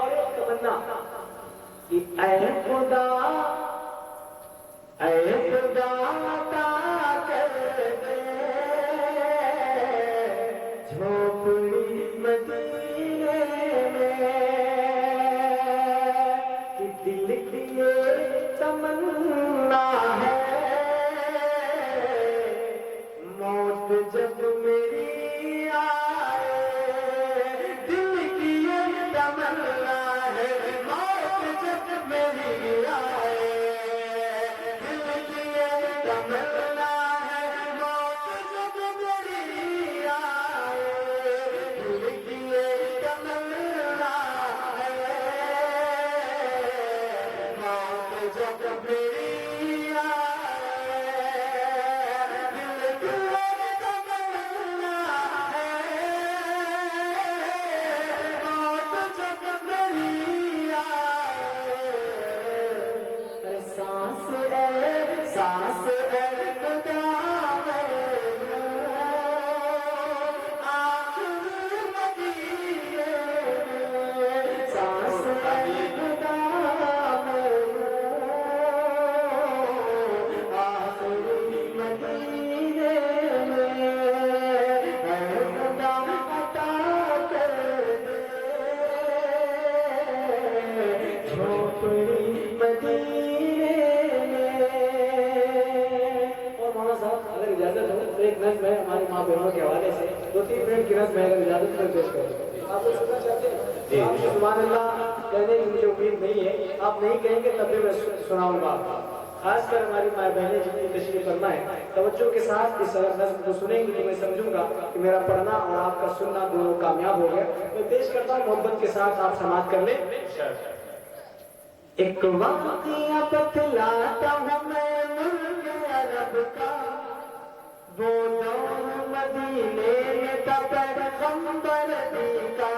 اور ایک تمنا کہ اے خدا عطا کر دے جھوپڑی مدینے میں کہ دل کی یہ تمنا ہے موت جب میری آئے دل کی یہ تمنا ہے موت جب میری آئے دل کی یہ تمنا ہے موت جب میری آئے دل کی یہ تمنا ہے موت جب میری آئے دل کی یہ تمنا ہے موت جب میری آئے سانس ہے خدا آخر مدینے میں سانس ہے خدا آخر مدینے میں اے خدا عطا کر دے جھوپڑی مدینے میں اور مولانا صاحب اگر اجازت ہو تو ایک نظم ہے ہماری ماں بہنوں کے حوالے سے 2-3 منٹ کی نظم ہے اگر اجازت میں پیش کروں آپ کو سننا چاہتے ہیں آپ کو سبحان اللہ کہنے کی مجھے امید نہیں ہے آپ نہیں کہیں گے تب بھی میں سناؤں گا خاص کر ہماری ماں بہنیں جتنی تشریف فرما ہے توجہ کے ساتھ اس نظم کو سنیں گے تو میں سمجھوں گا کہ میرا پڑھنا اور آپ کا سننا دونوں کامیاب ہو گیا میں پیش کرتا ہوں محبت کے ساتھ آپ سماعت کر لیں ایک واقعہ بتلاتا ہوں میں ملک عرب کا وہ دور مدینے میں تھا پیغمبر نبی کا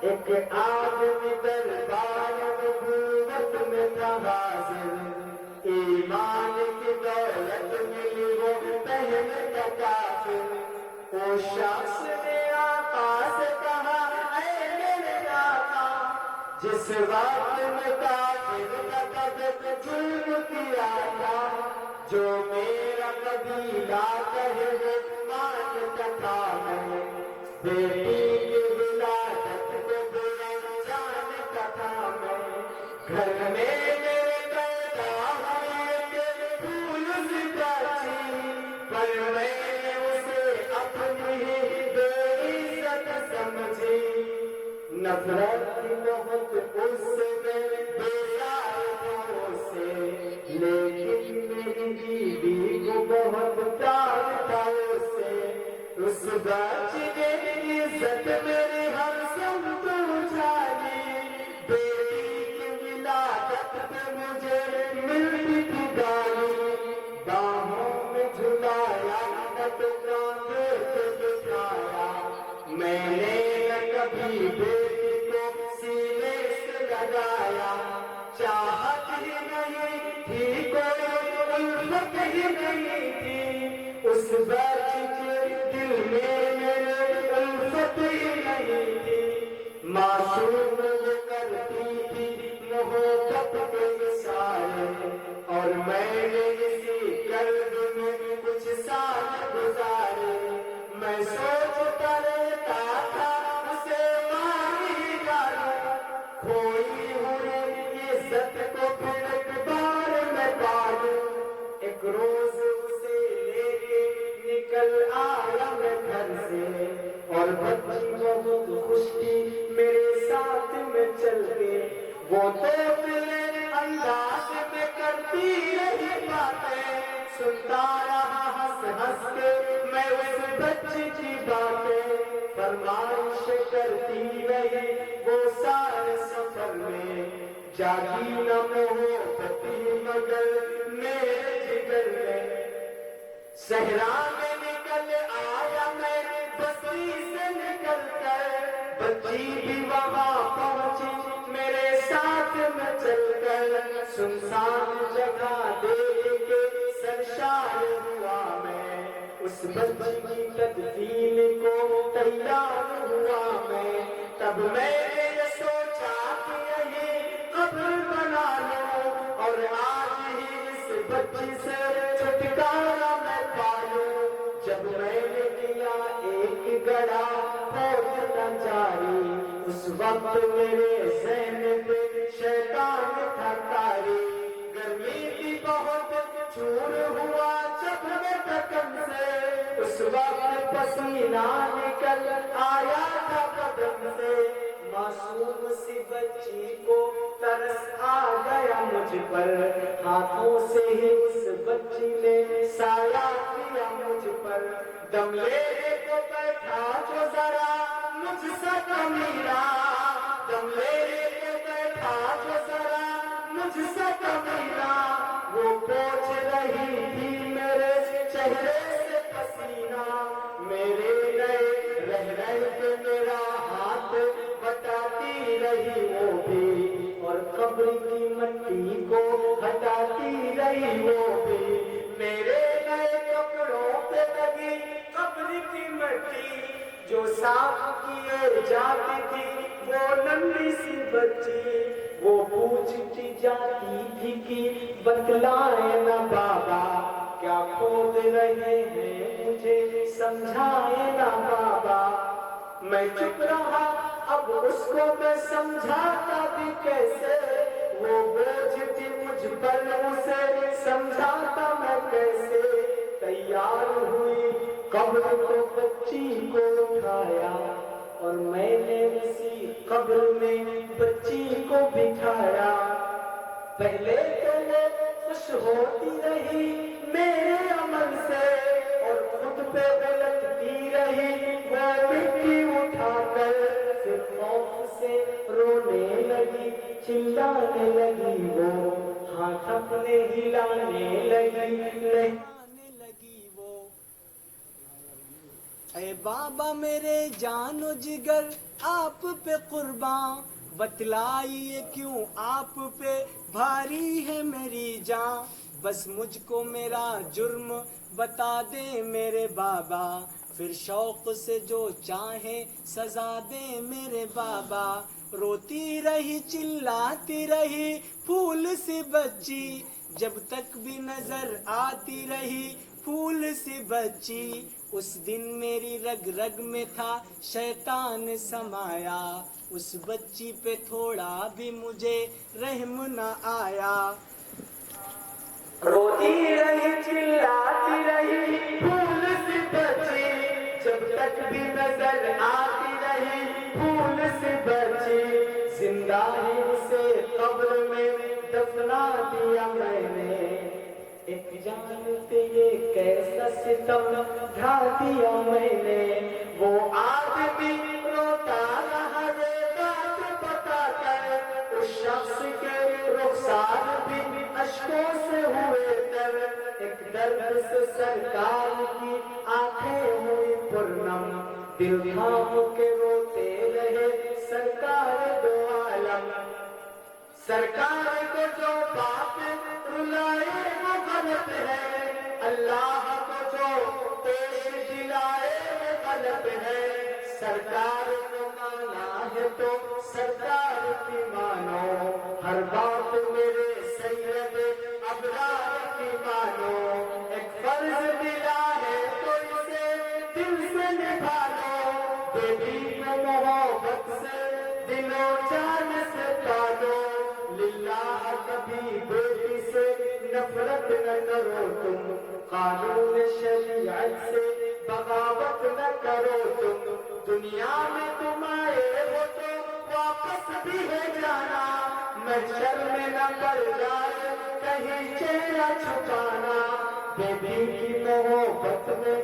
ایک آدمی دربار نبوت میں تھا حاضر ایمان کی دولت ملی وہ پہن کا کافر وہ شخص نے آقا سے کہا اے میرے آقا جس وقت میں کافر کا قدر ظلم کیا تھا جو میرا قبیلہ کہے مانتا تھا میں بیٹی کی ولادت کو بڑا جانتا تھا میں گھر میں میرے پیدا ہوئے کہ پھول سی بچی پر میں نے اسے اپنی ہی بے عزت سمجھی نفرت کی بہت اس سے میں بیزار ہوں سے لیکن میری بیوی کو بہت پیار تھا اسے اس بچی نے عزت میری ہر سمت اچھالی بیٹی کی ولادت پہ مجھے ملتی تھی گالی باہوں میں جھلایا نہ تو کاندھے پہ بٹھایا میں نے نہ کبھی بیٹی کو سینے سے لگایا چاہت ہی نہیں تھی کوئی الفت ہی نہیں تھی اس بچی کے دل میں میرے الفت ہی نہیں تھی معصوم وہ کرتی تھی محبت کے اشارے اور میں نے اسی قلب میں کچھ سال گزارے میں سوچتا رہتا تھا اسے ماری ڈالوں کھوئی ہوئی عزت کو پھر ایک بار میں پالوں ایک روز اسے لے کے نکل آیا میں گھر سے اور بچی بہت خوش تھی میرے ساتھ میں چل کے وہ تو میرے انداز میں کرتی رہی باتیں سنتا رہا ہنس ہنس کے میں اس بچی کی باتیں فرمائش کرتی رہی وہ سارے سفر میں جاگی نہ محبتی مگر میرے جگر میں صحرا میں نکل آیا میں بستی سے نکل کر بچی بھی وہاں پہنچی میرے ساتھ میں چل کر سنسان جگہ دیکھ کے سرشار ہوا میں اس بچی کی تدفین کو تیار ہوا میں تب میں نے یہ سوچا کہ یہی قبر بنا لوں اور آج ہی اس بچی سے چھٹکارا میں پالوں. جب میں نے کیا ایک گڑا پھونکنا جاری اس وقت میرے ذہن پہ شیطان تھا طاری. گرمی تھی بہت چور ہوا جب میں ٹکن سے اس وقت پسینہ نکل آیا تھا بدن سے. معصوم سی بچی کو ترس آ گیا مجھ پر ہاتھوں سے ہی اس بچی نے سایہ کیا مجھ پر. دم لینے کو بیٹھا جو ذرا مجھ سے کمینا دم لینے کو بیٹھا جو ذرا مجھ سے کمینا وہ پوچھ رہی تھی میرے چہرے سے پسینہ. میرے نئے رہ کے میرا ہاتھ بٹاتی رہی وہ بھی اور قبر کی مٹی کو ہٹاتی رہی وہ بھی. میرے نئے کپڑوں پہ لگی قبر کی مٹی جو صاف کیے جاتی تھی وہ ننھی سی بچی. وہ پوچھتی جاتی تھی کہ بتلائے نا بابا کیا کھود رہے ہیں مجھے سمجھائے نا بابا. میں چپ رہا اب اس کو میں سمجھاتا بھی کیسے وہ بوجھ تھی مجھ پر اسے سمجھاتا میں کیسے. تیار ہوئی قبر کو بچی کو اٹھایا اور میں نے اسی قبر میں بچی کو بٹھایا. پہلے تو وہ خوش ہوتی رہی میرے عمل سے اور خود پہ غلطتی رہی وہ مٹی اٹھا کر. پھر خوف سے رونے لگی چلانے لگی وہ ہاتھ اپنے ہلانے لگی وہ. اے بابا میرے جان و جگر آپ پہ قرباں بتلائیے کیوں آپ پہ بھاری ہے میری جان. بس مجھ کو میرا جرم بتا دے میرے بابا پھر شوق سے جو چاہے سزا دے میرے بابا. روتی رہی چلاتی رہی پھول سی بچی جب تک بھی نظر آتی رہی پھول سی بچی. اس دن میری رگ رگ میں تھا شیطان سمایا اس بچی پہ تھوڑا بھی مجھے رحم نہ آیا. روتی رہی چلاتی رہی پھول سی بچی جب تک بھی نظر آتی رہی پھول سی بچی. زندہ ہی اسے قبر میں دفنا دیا میں نے ایک جان پہ یہ کیسا ستم ڈھا دیا میں نے. وہ آدمی روتا رہا یہ بات بتا کر اس شخص کے رخسار بھی اشکوں سے ہوئے تر. ایک درد سے سرکار کی آنکھیں ہوئی پرنم دل تھام کے روتے رہے سرکار دو عالم. سرکار کو جو بات رلائے وہ غلط ہے اللہ کو جو پیش دلائے وہ غلط ہے. سرکار کو مانا ہے تو سرکار کی مانو ہر بات میرے سید ابرار کی مانو. ایک فرض دلا ہے تو اسے دل سے نبھا لو بیٹی میں محبت سے دل و جان سے پالو. للہ کبھی بیٹی سے نفرت نہ کرو تم قانون شریعت سے بغاوت نہ کرو تم. دنیا میں تم آئے ہو تو واپس بھی ہے جانا محشر میں نہ پڑ جائے کہیں چہرہ چھپانا. بیٹی کی محبت میں